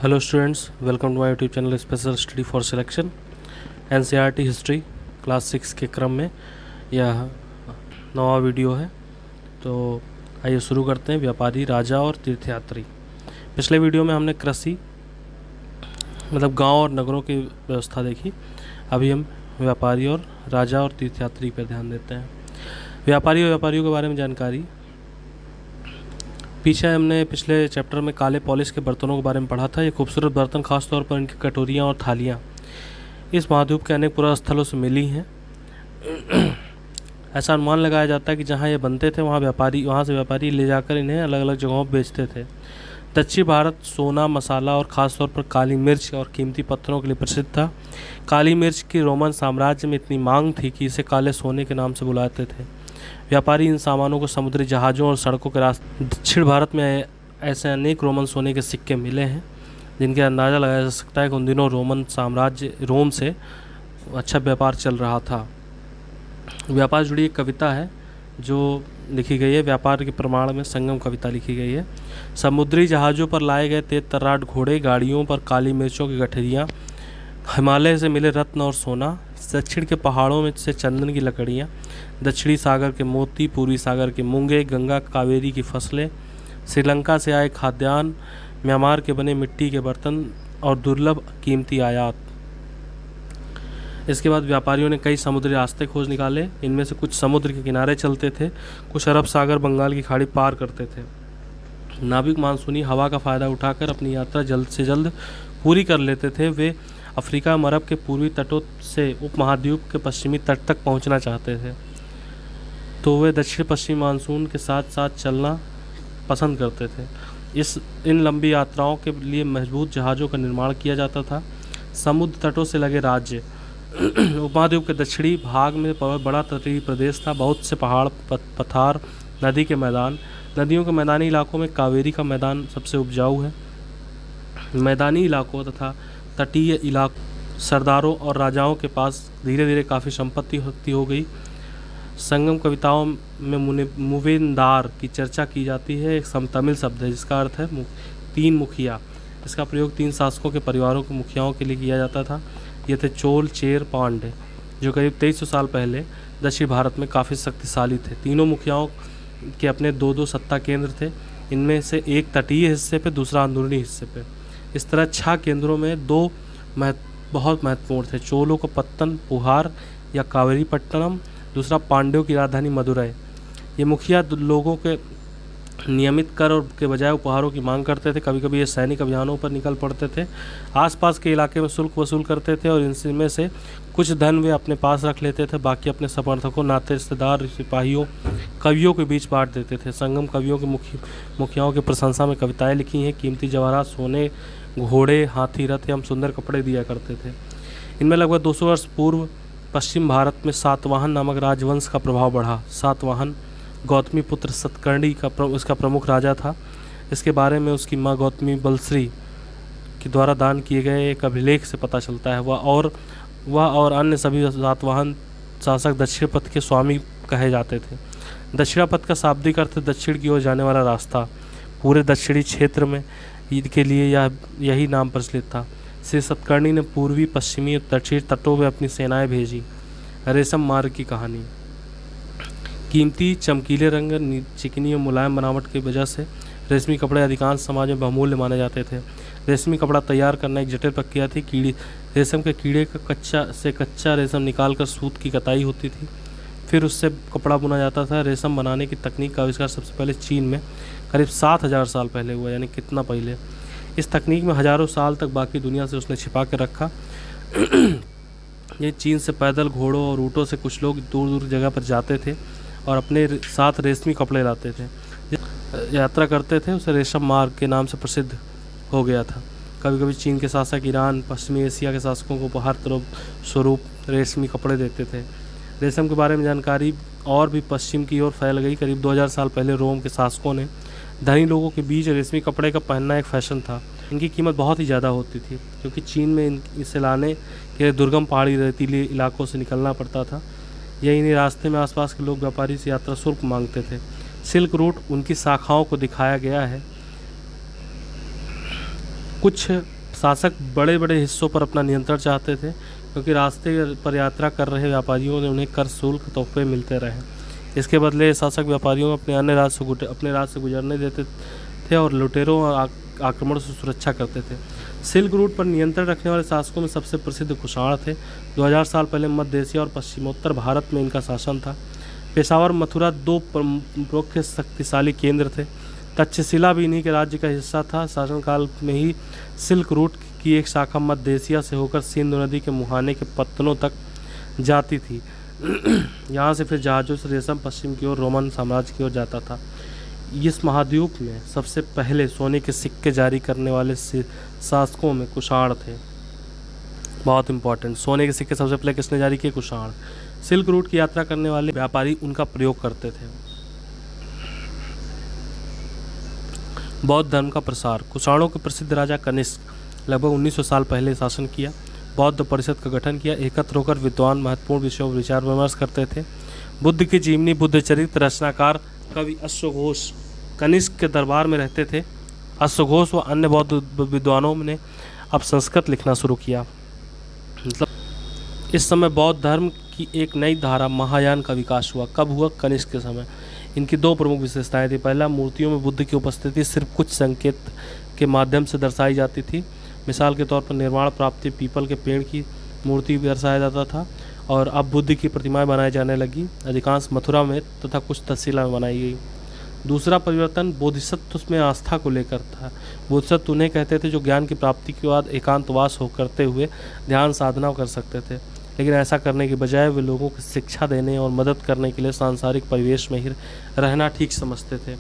Hello students, welcome to my YouTube channel special study for selection. NCERT history class 6 के क्रम में यह 9वां video है। तो आइए शुरू करते हैं। व्यापारी, राजा और तीर्थयात्री। पिछले वीडियो में हमने कृषि मतलब गांव और नगरों की व्यवस्था देखी। अभी हम व्यापारी और राजा और तीर्थयात्री पर ध्यान देते हैं। व्यापारी और व्यापारियों के बारे में जानकारी। पीछे हमने पिछले चैप्टर में काले पॉलिश के बर्तनों के बारे में पढ़ा था। ये खूबसूरत बर्तन खासतौर पर इनकी कटोरियाँ और थालियाँ इस महाद्वीप के अनेक पुरातन स्थलों से मिली हैं। ऐसा अनुमान लगाया जाता है कि जहाँ ये बनते थे वहाँ से व्यापारी ले जाकर इन्हें अलग अलग जगहों पर बेचते थे। दक्षिण भारत सोना, मसाला और ख़ासतौर पर काली मिर्च और कीमती पत्थरों के लिए प्रसिद्ध था। काली मिर्च की रोमन साम्राज्य में इतनी मांग थी कि इसे काले सोने के नाम से बुलाते थे। व्यापारी इन सामानों को समुद्री जहाज़ों और सड़कों के रास्ते। दक्षिण भारत में ऐसे अनेक रोमन सोने के सिक्के मिले हैं जिनके अंदाज़ा लगाया जा सकता है कि उन दिनों रोम से अच्छा व्यापार चल रहा था। व्यापार जुड़ी एक कविता है जो लिखी गई है। व्यापार के प्रमाण में संगम कविता लिखी गई है। समुद्री जहाज़ों पर लाए गए तेज तर्राट घोड़े, गाड़ियों पर काली मिर्चों की गठरियाँ, हिमालय से मिले रत्न और सोना, दक्षिण के पहाड़ों में से चंदन की लकड़ियाँ, दक्षिणी सागर के मोती, पूर्वी सागर के मूंगे, गंगा कावेरी की फसलें, श्रीलंका से आए खाद्यान्न, म्यांमार के बने मिट्टी के बर्तन और दुर्लभ कीमती आयात। इसके बाद व्यापारियों ने कई समुद्री रास्ते खोज निकाले। इनमें से कुछ समुद्र के किनारे चलते थे, कुछ अरब सागर, बंगाल की खाड़ी पार करते थे। नाविक मानसूनी हवा का फ़ायदा उठाकर अपनी यात्रा जल्द से जल्द पूरी कर लेते थे। वे अफ्रीका और अरब के पूर्वी तटों से उपमहाद्वीप के पश्चिमी तट तक पहुंचना चाहते थे, तो वे दक्षिण पश्चिमी मानसून के साथ साथ चलना पसंद करते थे। इन लंबी यात्राओं के लिए मजबूत जहाज़ों का निर्माण किया जाता था। समुद्र तटों से लगे राज्य। उपमहाद्वीप के दक्षिणी भाग में बड़ा तटीय प्रदेश था। बहुत से पहाड़, पठार, नदी के मैदान। नदियों के मैदानी इलाकों में कावेरी का मैदान सबसे उपजाऊ है। मैदानी इलाकों तथा तटीय इलाकों सरदारों और राजाओं के पास धीरे धीरे काफ़ी संपत्ति हो गई। संगम कविताओं में मुवेंदार की चर्चा की जाती है। एक समतमिल शब्द है जिसका अर्थ है तीन मुखिया। इसका प्रयोग 3 शासकों के परिवारों के मुखियाओं के लिए किया जाता था। ये थे चोल, चेर, पांड्य, जो करीब 2300 साल पहले दक्षिण भारत में काफ़ी शक्तिशाली थे। तीनों मुखियाओं के अपने 2-2 सत्ता केंद्र थे। इनमें से एक तटीय हिस्से पे, दूसरा अंदरूनी हिस्से पे। इस तरह 6 केंद्रों में 2 बहुत महत्वपूर्ण थे। चोलों को पत्तन पुहार या कावेरीपट्टनम, दूसरा पांड्यों की राजधानी मदुरै। ये मुखिया लोगों के नियमित कर और के बजाय उपहारों की मांग करते थे। कभी कभी ये सैनिक अभियानों पर निकल पड़ते थे। आसपास के इलाके में शुल्क वसूल करते थे और इनमें से कुछ धन वे अपने पास रख लेते थे। बाकी अपने समर्थकों, नाते रिश्तेदार, सिपाहियों, कवियों के बीच बांट देते थे। संगम कवियों के मुखियाओं की प्रशंसा में कविताएं लिखी हैं। कीमती जवाहरात, सोने, घोड़े, हाथी, रथ एवं सुंदर कपड़े दिया करते थे। इनमें लगभग 200 वर्ष पूर्व पश्चिम भारत में सातवाहन नामक राजवंश का प्रभाव बढ़ा। सातवाहन गौतमी पुत्र सतकर्णी इसका प्रमुख राजा था। इसके बारे में उसकी माँ गौतमी बलश्री के द्वारा दान किए गए एक अभिलेख से पता चलता है। वह और अन्य सभी सातवाहन शासक दक्षिण पथ के स्वामी कहे जाते थे। दक्षिणापथ का शाब्दिक अर्थ दक्षिण की ओर जाने वाला रास्ता। पूरे दक्षिणी क्षेत्र में के लिए यही नाम प्रचलित था। श्री सतकर्णी ने पूर्वी, पश्चिमी और दक्षिण तटों में अपनी सेनाएं भेजी। रेशम मार्ग की कहानी। कीमती चमकीले रंग, चिकनी और मुलायम बनावट की वजह से रेशमी कपड़े अधिकांश समाज में बहुमूल्य माने जाते थे। रेशमी कपड़ा तैयार करना एक जटिल प्रक्रिया थी। रेशम के कीड़े का कच्चा रेशम निकालकर सूत की कताई होती थी, फिर उससे कपड़ा बुना जाता था। रेशम बनाने की तकनीक का आविष्कार सबसे पहले चीन में करीब 7000 साल पहले हुआ, यानी कितना पहले। इस तकनीक में हज़ारों साल तक बाकी दुनिया से उसने छिपा के रखा। ये चीन से पैदल, घोड़ों और ऊँटों से कुछ लोग दूर दूर जगह पर जाते थे और अपने साथ रेशमी कपड़े लाते थे। यात्रा करते थे, उसे रेशम मार्ग के नाम से प्रसिद्ध हो गया था। कभी कभी चीन के शासक ईरान, पश्चिमी एशिया के शासकों को उपहार स्वरूप रेशमी कपड़े देते थे। रेशम के बारे में जानकारी और भी पश्चिम की ओर फैल गई। करीब 2000 साल पहले रोम के शासकों ने धनी लोगों के बीच रेशमी कपड़े का पहनना एक फैशन था। इनकी कीमत बहुत ही ज़्यादा होती थी क्योंकि चीन में इसे लाने के लिए दुर्गम पहाड़ी रेतीले इलाकों से निकलना पड़ता था। यही इन्हीं रास्ते में आसपास के लोग व्यापारी से यात्रा शुल्क मांगते थे। सिल्क रूट उनकी शाखाओं को दिखाया गया है। कुछ शासक बड़े बड़े हिस्सों पर अपना नियंत्रण चाहते थे, क्योंकि रास्ते पर यात्रा कर रहे व्यापारियों ने उन्हें कर शुल्क तोहफे मिलते रहे। इसके बदले शासक व्यापारियों को अपने राज्य से गुजरने देते थे और लुटेरों और आक्रमण से सुरक्षा करते थे। सिल्क रूट पर नियंत्रण रखने वाले शासकों में सबसे प्रसिद्ध कुषाण थे। 2000 साल पहले मध्य एशिया और पश्चिमोत्तर भारत में इनका शासन था। पेशावर, मथुरा दो प्रमुख शक्तिशाली केंद्र थे। तक्षशिला भी इन्हीं के राज्य का हिस्सा था। शासनकाल में ही सिल्क रूट की एक शाखा मध्य एशिया से होकर सिंधु नदी के मुहाने के पत्तनों तक जाती थी। यहाँ से फिर जहाज़ों से रेशम पश्चिम की ओर रोमन साम्राज्य की ओर जाता था। इस महाद्वीप में सबसे पहले सोने के सिक्के जारी करने वाले शासकों में कुषाण थे। बहुत इंपॉर्टेंट, सोने के सिक्के सबसे पहले किसने जारी किए? कुषाण। सिल्क रूट की यात्रा करने वाले व्यापारी उनका प्रयोग करते थे। बौद्ध धर्म का प्रसार। कुषाणों के प्रसिद्ध राजा कनिष्क लगभग 1900 साल पहले शासन किया। बौद्ध परिषद का गठन किया। एकत्र होकर विद्वान महत्वपूर्ण विषयों पर विचार विमर्श करते थे। बुद्ध की जीवनी, बुद्ध चरित्र रचनाकार कवि अश्वघोष कनिष्क के दरबार में रहते थे। अश्वघोष व अन्य बौद्ध विद्वानों ने अब संस्कृत लिखना शुरू किया। मतलब इस समय बौद्ध धर्म की एक नई धारा महायान का विकास हुआ। कब हुआ? कनिष्क के समय। इनकी दो प्रमुख विशेषताएं थी। पहला, मूर्तियों में बुद्ध की उपस्थिति सिर्फ कुछ संकेत के माध्यम से दर्शाई जाती थी। मिसाल के तौर पर निर्वाण प्राप्ति पीपल के पेड़ की मूर्ति भी दर्शाया जाता था, और अब बुद्ध की प्रतिमाएं बनाई जाने लगी। अधिकांश मथुरा में तथा कुछ तक्षशिला में बनाई गई। दूसरा परिवर्तन बोधिसत्व में आस्था को लेकर था। बोधिसत्व उन्हें कहते थे जो ज्ञान की प्राप्ति के बाद एकांतवास हो करते हुए ध्यान साधना कर सकते थे, लेकिन ऐसा करने के बजाय वे लोगों को शिक्षा देने और मदद करने के लिए सांसारिक परिवेश में ही रहना ठीक समझते थे।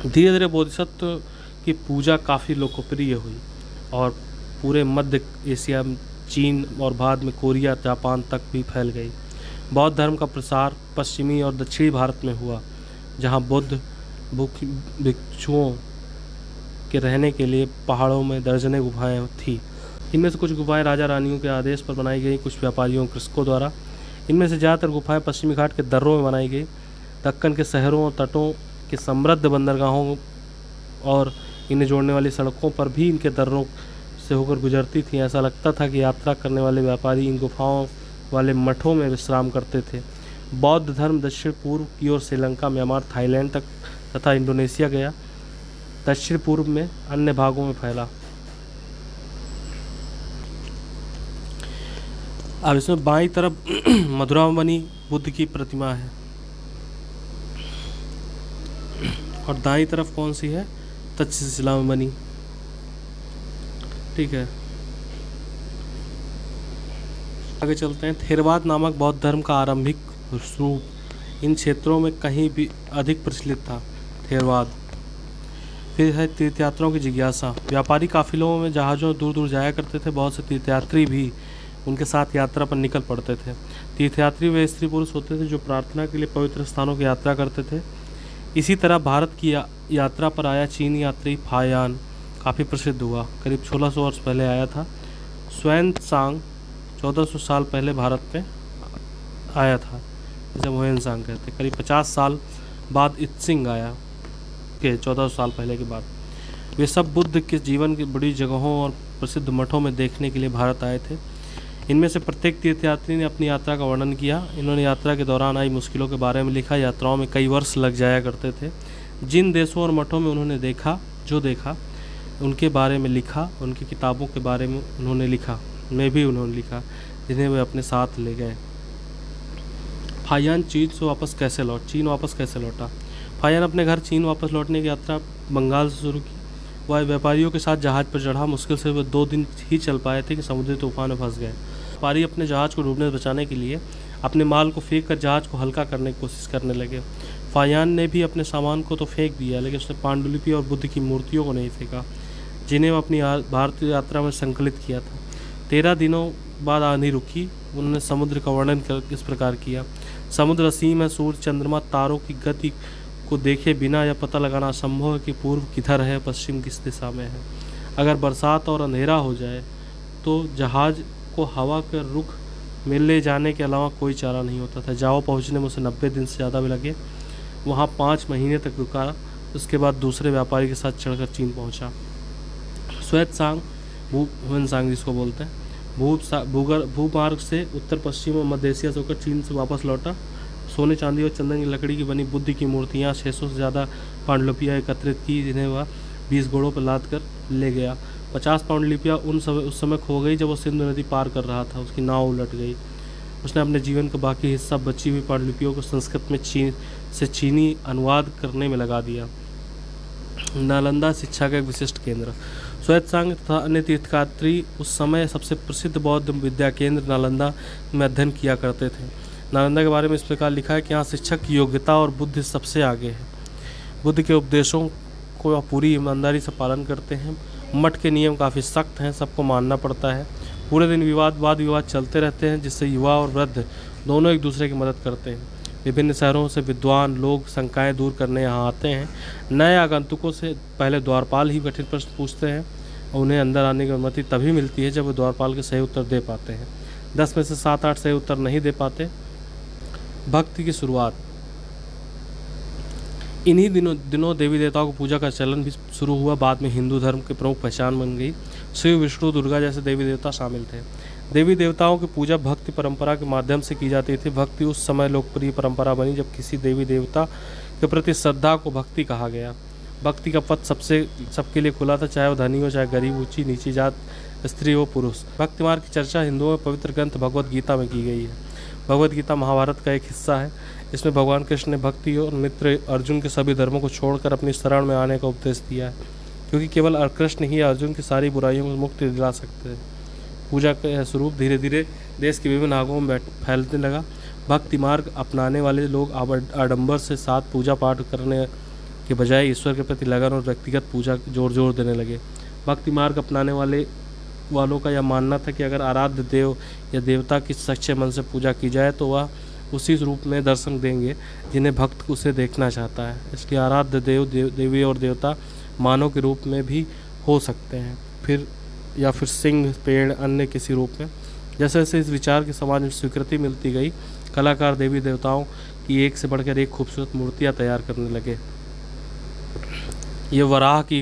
धीरे धीरे बोधिसत्व की पूजा काफ़ी लोकप्रिय हुई और पूरे मध्य एशिया, चीन और बाद में कोरिया, जापान तक भी फैल गई। बौद्ध धर्म का प्रसार पश्चिमी और दक्षिणी भारत में हुआ, जहां बौद्ध भिक्षुओं के रहने के लिए पहाड़ों में दर्जनें गुफाएं थीं। इनमें से कुछ गुफाएं राजा रानियों के आदेश पर बनाई गई, कुछ व्यापारियों कृषकों द्वारा। इनमें से ज़्यादातर गुफाएं पश्चिमी घाट के दर्रों में बनाई गई। दक्कन के शहरों और तटों के समृद्ध बंदरगाहों और इन्हें जोड़ने वाली सड़कों पर भी इनके दर्रों से होकर गुजरती थी। ऐसा लगता था कि यात्रा करने वाले व्यापारी इन गुफाओं वाले मठों में विश्राम करते थे। बौद्ध धर्म दक्षिण पूर्व की ओर श्रीलंका, म्यांमार, थाईलैंड तक तथा इंडोनेशिया गया। दक्षिण पूर्व में अन्य भागों में फैला। अब इसमें बाईं तरफ मथुरा में बनी बुद्ध की प्रतिमा है और दाईं तरफ कौन सी है? तक्षशिला में बनी। ठीक है, आगे चलते हैं। थेरवाद नामक बौद्ध धर्म का आरंभिक रूप इन क्षेत्रों में कहीं भी अधिक प्रचलित था। थेरवाद। फिर है तीर्थयात्रियों की जिज्ञासा। व्यापारी काफिलों में जहाज़ों दूर दूर जाया करते थे। बहुत से तीर्थयात्री भी उनके साथ यात्रा पर निकल पड़ते थे। तीर्थयात्री वे स्त्री पुरुष होते थे जो प्रार्थना के लिए पवित्र स्थानों की यात्रा करते थे। इसी तरह भारत की यात्रा पर आया चीनी यात्री फायान काफ़ी प्रसिद्ध हुआ। करीब 1600 वर्ष पहले आया था। ह्वेनसांग 1400 साल पहले भारत में आया था, जिसे ह्वेनसांग कहते हैं। करीब 50 साल बाद इत्सिंग आया के 1400 साल पहले के बाद। वे सब बुद्ध के जीवन की बड़ी जगहों और प्रसिद्ध मठों में देखने के लिए भारत आए थे। इनमें से प्रत्येक तीर्थयात्री ने अपनी यात्रा का वर्णन किया। इन्होंने यात्रा के दौरान आई मुश्किलों के बारे में लिखा। यात्राओं में कई वर्ष लग जाया करते थे। जिन देशों और मठों में उन्होंने देखा उनके बारे में लिखा। उनकी किताबों के बारे में उन्होंने लिखा, उन्होंने लिखा, जिन्हें वे अपने साथ ले गए। फायान चीन वापस कैसे लौटा? फायान अपने घर चीन वापस लौटने की यात्रा बंगाल से शुरू की। वह व्यापारियों के साथ जहाज़ पर चढ़ा। मुश्किल से वे 2 दिन ही चल पाए थे कि समुद्री तूफान में फंस गए। व्यापारी अपने जहाज़ को डूबने से बचाने के लिए अपने माल को फेंक कर जहाज़ को हल्का करने की कोशिश करने लगे। फायान ने भी अपने सामान को तो फेंक दिया, लेकिन उसने पांडुलिपि और बुद्ध की मूर्तियों को नहीं फेंका, जिन्हें वो अपनी भारतीय यात्रा में संकलित किया था। 13 दिनों बाद आंधी रुकी। उन्होंने समुद्र का वर्णन इस प्रकार किया। समुद्र असीम है। सूर्य, चंद्रमा, तारों की गति को देखे बिना यह पता लगाना असंभव है कि पूर्व किधर है, पश्चिम किस दिशा में है। अगर बरसात और अंधेरा हो जाए तो जहाज़ को हवा का रुख में ले जाने के अलावा कोई चारा नहीं होता था। जाओ पहुंचने में उसे 90 दिन से ज़्यादा भी लगे। वहाँ 5 महीने तक रुका। उसके बाद दूसरे व्यापारी के साथ चढ़कर चीन पहुँचा। श्वेतसांग भूवनसांग जिसको बोलते हैं, भूमार्ग से उत्तर पश्चिम और मध्य एशिया से होकर चीन से वापस लौटा। सोने चांदी और चंदन की लकड़ी की बनी बुद्ध की मूर्तियाँ 600 से ज़्यादा पांडुलिपियाँ एकत्रित की, जिन्हें वह 20 घोड़ों पर लाद कर ले गया। 50 पांडुलिपियाँ उस समय खो गई जब वो सिंधु नदी पार कर रहा था। उसकी नाव उलट गई। उसने अपने जीवन का बाकी हिस्सा बची हुई पांडुलिपियों को संस्कृत में चीनी अनुवाद करने में लगा दिया। नालंदा शिक्षा का एक विशिष्ट केंद्र। श्वेतसांग तथा अन्य तीर्थयात्री उस समय सबसे प्रसिद्ध बौद्ध विद्या केंद्र नालंदा में अध्ययन किया करते थे। नालंदा के बारे में इस प्रकार लिखा है कि यहाँ शिक्षक की योग्यता और बुद्धि सबसे आगे है। बुद्ध के उपदेशों को पूरी ईमानदारी से पालन करते हैं। मठ के नियम काफ़ी सख्त हैं, सबको मानना पड़ता है। पूरे दिन वाद विवाद चलते रहते हैं, जिससे युवा और वृद्ध दोनों एक दूसरे की मदद करते हैं। विभिन्न शहरों से विद्वान लोग शंकाएं दूर करने यहाँ आते हैं। नए आगंतुकों से पहले द्वारपाल ही कठिन प्रश्न पूछते हैं और उन्हें अंदर आने की अनुमति तभी मिलती है जब वे द्वारपाल के सही उत्तर दे पाते हैं। 10 में से 7-8 सही उत्तर नहीं दे पाते। भक्ति की शुरुआत। इन्हीं दिनों देवी देवताओं की पूजा का चलन भी शुरू हुआ। बाद में हिंदू धर्म की प्रमुख पहचान बन गई। शिव, विष्णु, दुर्गा जैसे देवी देवता शामिल थे। देवी देवताओं की पूजा भक्ति परंपरा के माध्यम से की जाती थी। भक्ति उस समय लोकप्रिय परंपरा बनी जब किसी देवी देवता के प्रति श्रद्धा को भक्ति कहा गया। भक्ति का पथ सबके लिए खुला था, चाहे वो धनी हो, चाहे गरीब, ऊंची नीची जात, स्त्री हो, पुरुष। भक्ति मार्ग की चर्चा हिंदुओं में पवित्र ग्रंथ भगवद गीता में की गई है। भगवद गीता महाभारत का एक हिस्सा है। इसमें भगवान कृष्ण ने भक्ति और मित्र अर्जुन के सभी धर्मों को छोड़कर अपनी शरण में आने का उपदेश दिया है, क्योंकि केवल कृष्ण ही अर्जुन की सारी बुराइयों को मुक्ति दिला सकते हैं। पूजा का यह स्वरूप धीरे धीरे देश के विभिन्न भागों में फैलने लगा। भक्ति मार्ग अपनाने वाले लोग आडंबर से साथ पूजा पाठ करने के बजाय ईश्वर के प्रति लगन और व्यक्तिगत पूजा जोर देने लगे। भक्ति मार्ग अपनाने वालों का यह मानना था कि अगर आराध्य देव या देवता की सच्चे मन से पूजा की जाए तो वह उसी रूप में दर्शन देंगे जिन्हें भक्त उसे देखना चाहता है। इसलिए आराध्य देवी और देवता मानव के रूप में भी हो सकते हैं, फिर सिंह, पेड़, अन्य किसी रूप में। जैसे जैसे इस विचार की समाज में स्वीकृति मिलती गई, कलाकार देवी देवताओं की एक से बढ़कर एक खूबसूरत मूर्तियाँ तैयार करने लगे। ये वराह की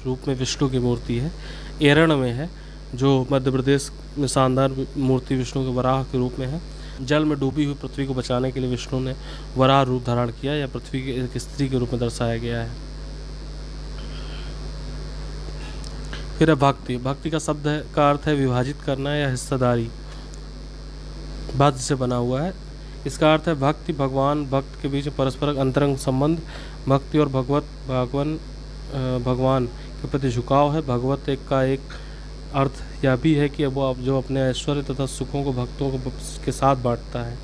रूप में विष्णु की मूर्ति है, एरण में है, जो मध्य प्रदेश में शानदार मूर्ति विष्णु के वराह के रूप में है। जल में डूबी हुई पृथ्वी को बचाने के लिए विष्णु ने वराह रूप धारण किया, या पृथ्वी के एक स्त्री के रूप में दर्शाया गया है। फिर है भक्ति। भक्ति का शब्द का अर्थ है विभाजित करना या हिस्सेदारी। भक्त से बना हुआ है। इसका अर्थ है भक्ति, भगवान, भक्त के बीच परस्पर अंतरंग संबंध। भक्ति और भगवान के प्रति झुकाव है। भगवत का एक अर्थ यह भी है कि वो जो अपने ऐश्वर्य तथा सुखों को भक्तों के साथ बांटता है।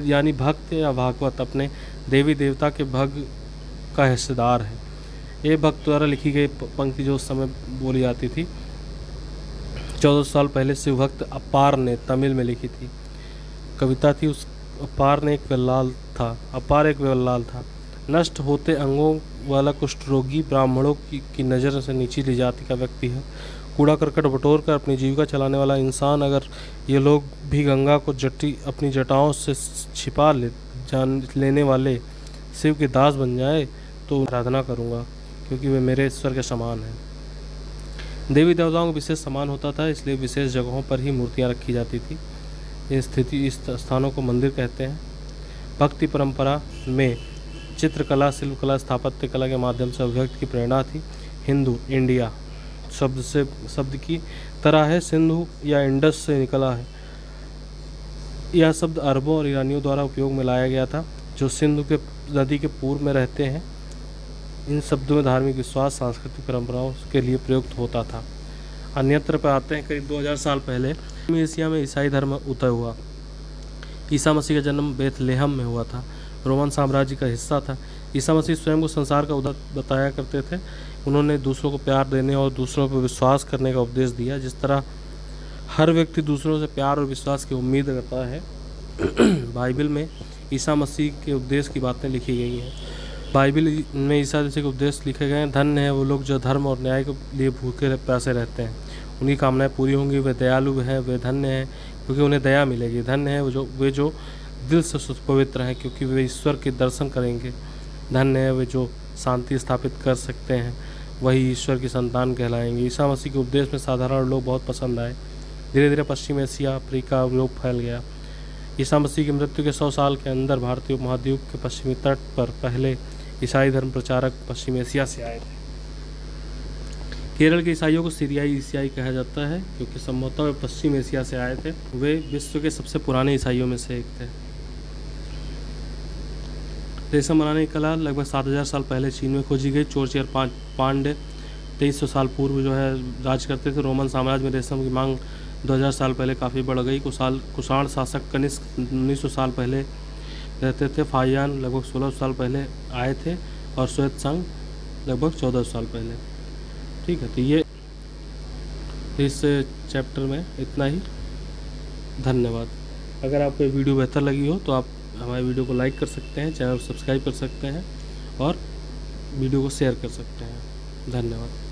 यानी भक्त या भागवत अपने देवी देवता के भग का हिस्सेदार है। ये भक्त द्वारा लिखी गई पंक्ति जो उस समय बोली जाती थी 1400 साल पहले शिव भक्त अपार ने तमिल में लिखी थी कविता थी। उस अपार एक वेल्लाल था। नष्ट होते अंगों वाला कुष्ठ रोगी ब्राह्मणों की नज़र से नीची जाति का व्यक्ति है। कूड़ा करकट बटोर कर अपनी जीविका चलाने वाला इंसान। अगर ये लोग भी गंगा को अपनी जटाओं से छिपा लेने वाले शिव के दास बन जाए तो आराधना करूँगा, क्योंकि वे मेरे ईश्वर के समान हैं। देवी देवताओं को विशेष सम्मान होता था, इसलिए विशेष जगहों पर ही मूर्तियाँ रखी जाती थी। इस स्थानों को मंदिर कहते हैं। भक्ति परंपरा में चित्रकला, शिल्पकला, स्थापत्य कला के माध्यम से अभिव्यक्ति की प्रेरणा थी। हिंदू, इंडिया शब्द की तरह है। सिंधु या इंडस से निकला है। यह शब्द अरबों और ईरानियों द्वारा उपयोग में लाया गया था, जो सिंधु के नदी के पूर्व में रहते हैं। इन शब्दों में धार्मिक विश्वास, सांस्कृतिक परंपराओं के लिए प्रयुक्त होता था। अन्यत्र पर आते हैं। करीब 2000 साल पहले एशिया में ईसाई धर्म उदय हुआ। ईसा मसीह का जन्म बेथलेहम में हुआ था, रोमन साम्राज्य का हिस्सा था। ईसा मसीह स्वयं को संसार का उद्धारक बताया करते थे। उन्होंने दूसरों को प्यार देने और दूसरों पर विश्वास करने का उपदेश दिया। जिस तरह हर व्यक्ति दूसरों से प्यार और विश्वास की उम्मीद करता है, बाइबल में ईसा मसीह के उपदेश की बातें लिखी गई हैं। बाइबल में ईसा मसीह के उपदेश लिखे गए हैं। धन्य है वो लोग जो धर्म और न्याय के लिए भूखे प्यासे रहते हैं, उनकी कामनाएं पूरी होंगी। वे दयालु हैं, वे धन्य हैं, क्योंकि उन्हें दया मिलेगी। धन्य है वे जो दिल से पवित्र हैं, क्योंकि वे ईश्वर के दर्शन करेंगे। धन्य है वे जो शांति स्थापित कर सकते हैं, वही ईश्वर की संतान कहलाएंगे। ईसा मसीह के उपदेश में साधारण लोग बहुत पसंद आए। धीरे धीरे पश्चिम एशिया, अफ्रीका, यूरोप फैल गया। ईसा मसीह की मृत्यु के 100 साल के अंदर भारतीय उपमहाद्वीप के पश्चिमी तट पर पहले ईसाई धर्म प्रचारक पश्चिम एशिया से आए थे। केरल के ईसाइयों को सीरियाई ईसाई कहा जाता है क्योंकि संभवतः वे पश्चिम एशिया से आए थे। वे विश्व के सबसे पुराने ईसाइयों में से एक थे। रेशम बनाने की कला लगभग 7000 साल पहले चीन में खोजी गई। चोरचियर पांडे 2300 साल पूर्व जो है राज करते थे। रोमन साम्राज्य में रेशम की मांग 2000 साल पहले काफ़ी बढ़ गई। कुषाण शासक कनिष्क 1900 साल पहले रहते थे। फाहियान लगभग 1600 साल पहले आए थे और श्वेतसंग लगभग 1400 साल पहले। ठीक है, तो ये इस चैप्टर में इतना ही। धन्यवाद। अगर आपको ये वीडियो बेहतर लगी हो तो आप हमारे वीडियो को लाइक कर सकते हैं, चैनल को सब्सक्राइब कर सकते हैं और वीडियो को शेयर कर सकते हैं। धन्यवाद।